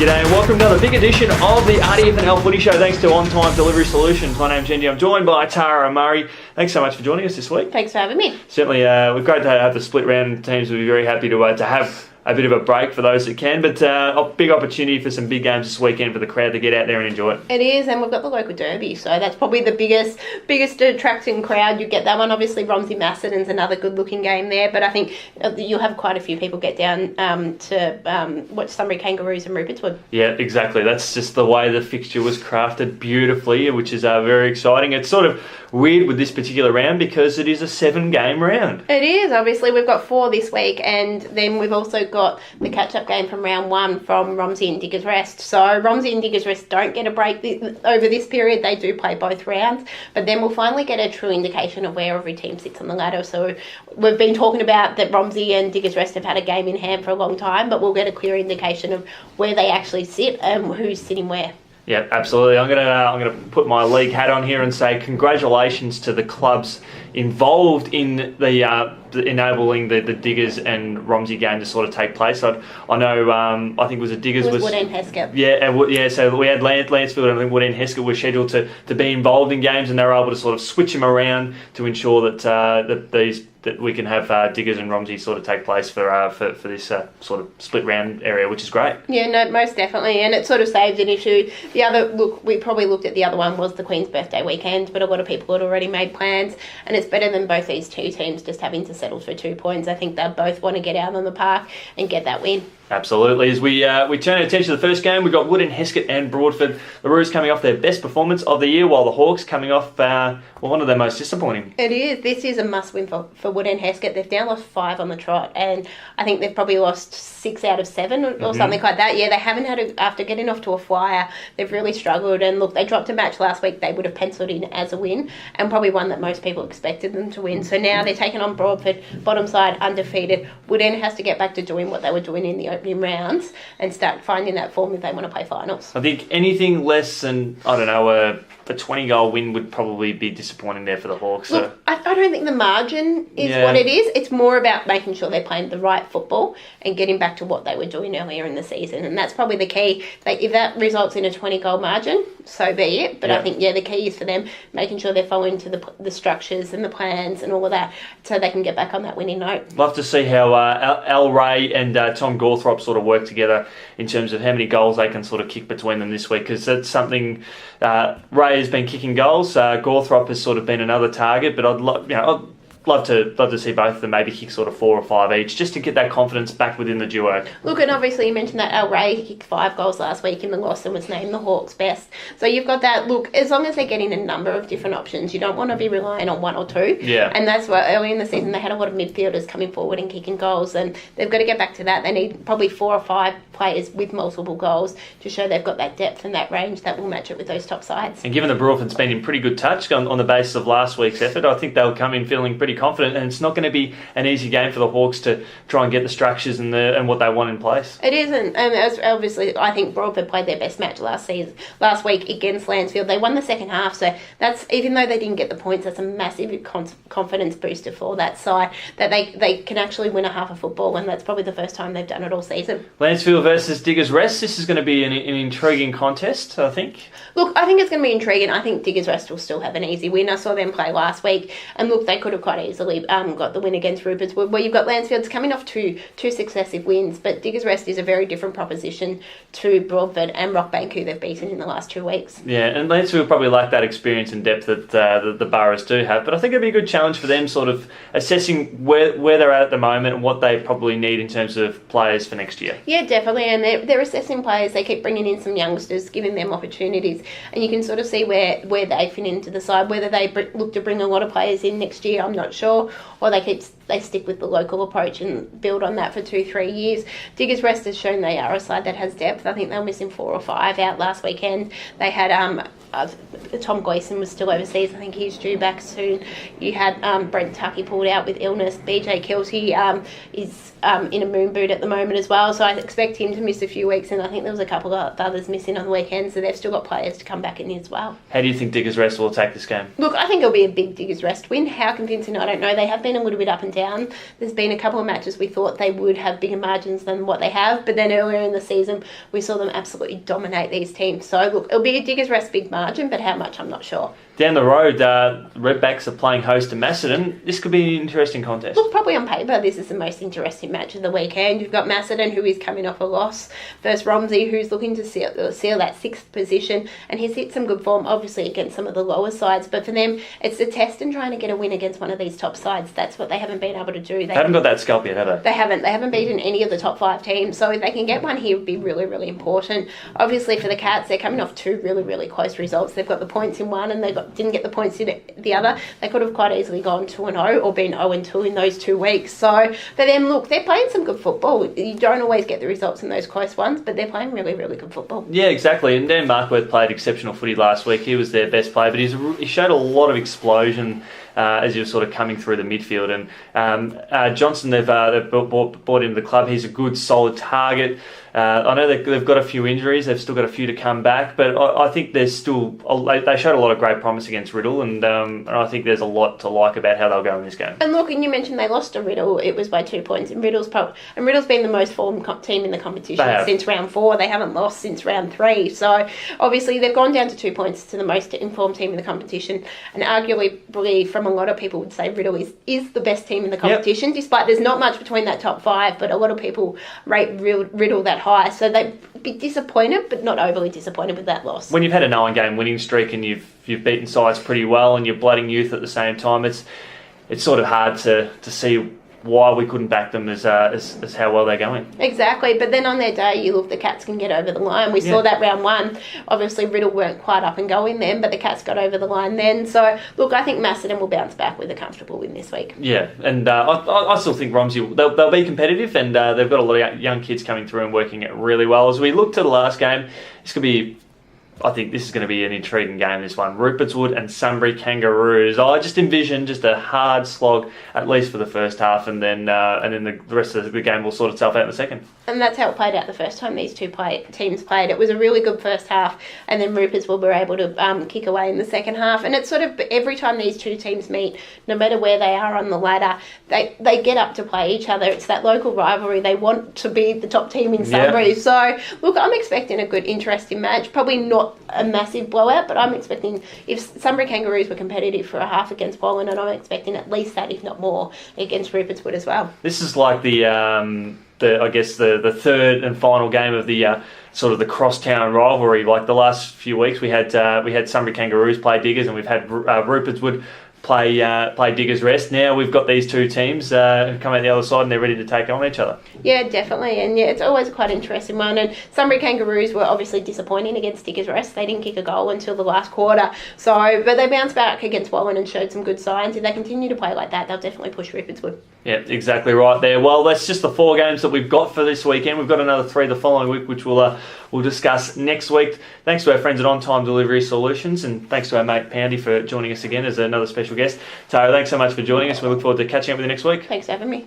G'day and welcome to another big edition of the RDFNL Footy Show. Thanks to ONTIME Delivery Solutions. My name's Yeendy. I'm joined by Tara and Murray. Thanks so much for joining us this week. Thanks for having me. Certainly, we're great to have the split round teams. We'll be very happy to have a bit of a break for those that can, but a big opportunity for some big games this weekend for the crowd to get out there and enjoy it. It is, and we've got the local derby, so that's probably the biggest attracting crowd. You get that one. Obviously, Romsey Macedon's another good-looking game there, but I think you'll have quite a few people get down to watch Sunbury Kangaroos and Rupert's Wood. Yeah, exactly. That's just the way the fixture was crafted beautifully, which is very exciting. It's sort of weird with this particular round because it is a 7-game round. It is. Obviously, we've got 4 this week, and then we've also got the catch-up game from round 1 from Romsey and Diggers Rest. So Romsey and Diggers Rest don't get a break over this period. They do play both rounds, but then we'll finally get a true indication of where every team sits on the ladder. So we've been talking about that Romsey and Diggers Rest have had a game in hand for a long time, but we'll get a clear indication of where they actually sit and who's sitting where. Yeah, absolutely. I'm gonna put my league hat on here and say congratulations to the clubs involved in the enabling the Diggers and Romsey game to sort of take place. I know. I think it was a Diggers was Wood End Heskett. Yeah. So we had Lancefield and I think Wood End Heskett were scheduled to be involved in games, and they were able to sort of switch them around to ensure that we can have Diggers and Romsey sort of take place for this sort of split round area, which is great. Yeah, no, most definitely, and it sort of saves an issue. The other look, we probably looked at the other one was the Queen's birthday weekend, but a lot of people had already made plans, and it's better than both these two teams just having to settle for 2 points. I think they both want to get out on the park and get that win. Absolutely. As we turn our attention to the first game, we've got Wood End Heskett and Broadford. The Roos coming off their best performance of the year, while the Hawks coming off one of their most disappointing. It is. This is a must-win for Wood End Heskett. They've now lost 5 on the trot, and I think they've probably lost 6 out of 7 or something like that. Yeah, they haven't had after getting off to a flyer, they've really struggled. And look, they dropped a match last week they would have penciled in as a win, and probably one that most people expected them to win. So now they're taking on Broadford, bottom side, undefeated. Wood End has to get back to doing what they were doing in the opening rounds and start finding that form if they want to play finals. I think anything less than, I don't know, a 20-goal win would probably be disappointing there for the Hawks. So. Look, I don't think the margin is what it is. It's more about making sure they're playing the right football and getting back to what they were doing earlier in the season. And that's probably the key. If that results in a 20-goal margin, so be it. But I think, the key is for them making sure they're following to the structures and the plans and all of that so they can get back on that winning note. Love to see how Al Ray and Tom Gawthrop sort of work together in terms of how many goals they can sort of kick between them this week, because that's something Ray has been kicking goals. Gawthrop has sort of been another target, but I'd love to see both of them maybe kick sort of 4 or 5 each, just to get that confidence back within the duo. Look, and obviously you mentioned that Al Ray kicked 5 goals last week in the loss and was named the Hawks' best. So you've got that. Look, as long as they're getting a number of different options, you don't want to be relying on 1 or 2. Yeah. And that's why early in the season they had a lot of midfielders coming forward and kicking goals, and they've got to get back to that. They need probably 4 or 5 players with multiple goals to show they've got that depth and that range that will match it with those top sides. And given the Broadford's been in pretty good touch on the basis of last week's effort, I think they'll come in feeling pretty confident, and it's not going to be an easy game for the Hawks to try and get the structures and what they want in place. It isn't, and as obviously I think Broadford played their best match last week against Lancefield. They won the second half, so that's, even though they didn't get the points, that's a massive confidence booster for that side, that they can actually win a half of football, and that's probably the first time they've done it all season. Lancefield versus Diggers Rest. This is going to be an intriguing contest, I think. Look, I think it's going to be intriguing. I think Diggers Rest will still have an easy win. I saw them play last week, and look, they could have quite easily got the win against Rupert's Wood, where you've got Lancefield's coming off two successive wins, but Diggers Rest is a very different proposition to Broadford and Rockbank, who they've beaten in the last 2 weeks. Yeah, and Lancefield probably lack that experience and depth that the Boroughs do have, but I think it'd be a good challenge for them, sort of assessing where they're at the moment and what they probably need in terms of players for next year. Yeah, definitely, and they're assessing players. They keep bringing in some youngsters, giving them opportunities, and you can sort of see where they fit into the side. Whether they look to bring a lot of players in next year, I'm not sure, or they stick with the local approach and build on that for 2-3 years. Diggers Rest has shown they are a side that has depth. I think they were missing 4 or 5 out last weekend. They had Tom Gleeson was still overseas. I think he's due back soon. You had Brent Tucky pulled out with illness. BJ Kelty is in a moon boot at the moment as well, so I expect him to miss a few weeks, and I think there was a couple of others missing on the weekend, so they've still got players to come back in as well. How do you think Diggers Rest will attack this game? Look, I think it'll be a big Diggers Rest win. How convincing I don't know. They have been a little bit up and down. There's been a couple of matches we thought they would have bigger margins than what they have, but then earlier in the season we saw them absolutely dominate these teams. So look, it'll be a Diggers Rest big margin, but how much I'm not sure. Down the road, Redbacks are playing host to Macedon. This could be an interesting contest. Look, probably on paper, this is the most interesting match of the weekend. You've got Macedon, who is coming off a loss, versus Romsey, who's looking to seal that 6th position, and he's hit some good form, obviously, against some of the lower sides. But for them, it's a test in trying to get a win against one of these top sides. That's what they haven't been able to do. They haven't got that scalp yet, have they? They haven't. They haven't beaten any of the top 5 teams. So if they can get one here, it would be really, really important. Obviously, for the Cats, they're coming off 2 really, really close results. They've got the points in one, and didn't get the points in the other. They could have quite easily gone 2-0 or been 0-2 in those 2 weeks. So for them, look, they're playing some good football. You don't always get the results in those close ones, but they're playing really, really good football. Yeah, exactly. And Dan Markworth played exceptional footy last week. He was their best player, but he showed a lot of explosion as he was sort of coming through the midfield. And Johnson, they've brought him to the club. He's a good, solid target. I know they've got a few injuries. They've still got a few to come back, but I think there's still they showed a lot of great promise against Riddle, and I think there's a lot to like about how they'll go in this game. And look, and you mentioned they lost to Riddle. It was by 2 points, and Riddle's been the most formed team in the competition since round 4. They haven't lost since round 3, so obviously they've gone down to 2 points to the most informed team in the competition. And arguably, from a lot of people, would say Riddle is the best team in the competition. Despite there's not much between that top 5, but a lot of people rate Riddle that high, so they'd be disappointed, but not overly disappointed with that loss. When you've had a 9-game winning streak and you've beaten sides pretty well, and you're blooding youth at the same time, it's sort of hard to see why we couldn't back them as how well they're going. Exactly, but then on their day, you look, the Cats can get over the line. We saw that round 1. Obviously, Riddle weren't quite up and going then, but the Cats got over the line then. So, look, I think Macedon will bounce back with a comfortable win this week. Yeah, and I still think Romsey, they'll be competitive, and they've got a lot of young kids coming through and working it really well. As we look to the last game, this could be... I think this is going to be an intriguing game, this one. Rupert's Wood and Sunbury Kangaroos. I just envision just a hard slog, at least for the first half, and then the rest of the game will sort itself out in the second. And that's how it played out the first time these two teams played. It was a really good first half, and then Rupert's Wood were able to kick away in the second half. And it's sort of every time these two teams meet, no matter where they are on the ladder, they get up to play each other. It's that local rivalry. They want to be the top team in Sunbury. Yeah. So, look, I'm expecting a good, interesting match. Probably not a massive blowout, but I'm expecting, if Sunbury Kangaroos were competitive for a half against Wallen, and I'm expecting at least that, if not more, against Rupert's Wood as well. This is like the third and final game of the sort of the crosstown rivalry. Like the last few weeks, we had Sunbury Kangaroos play Diggers, and we've had Rupert's Wood play Diggers Rest. Now we've got these two teams come out the other side, and they're ready to take on each other. Yeah, definitely. And yeah, it's always quite an interesting one. And Sunbury Kangaroos were obviously disappointing against Diggers Rest. They didn't kick a goal until the last quarter. But they bounced back against Wallen and showed some good signs. If they continue to play like that, they'll definitely push Rupert's Wood. Yeah, exactly right there. Well, that's just the 4 games that we've got for this weekend. We've got another 3 the following week, which we'll discuss next week. Thanks to our friends at ONTIME Delivery Solutions, and thanks to our mate Poundy for joining us again as another special guest. Tara, thanks so much for joining us. We look forward to catching up with you next week. Thanks for having me.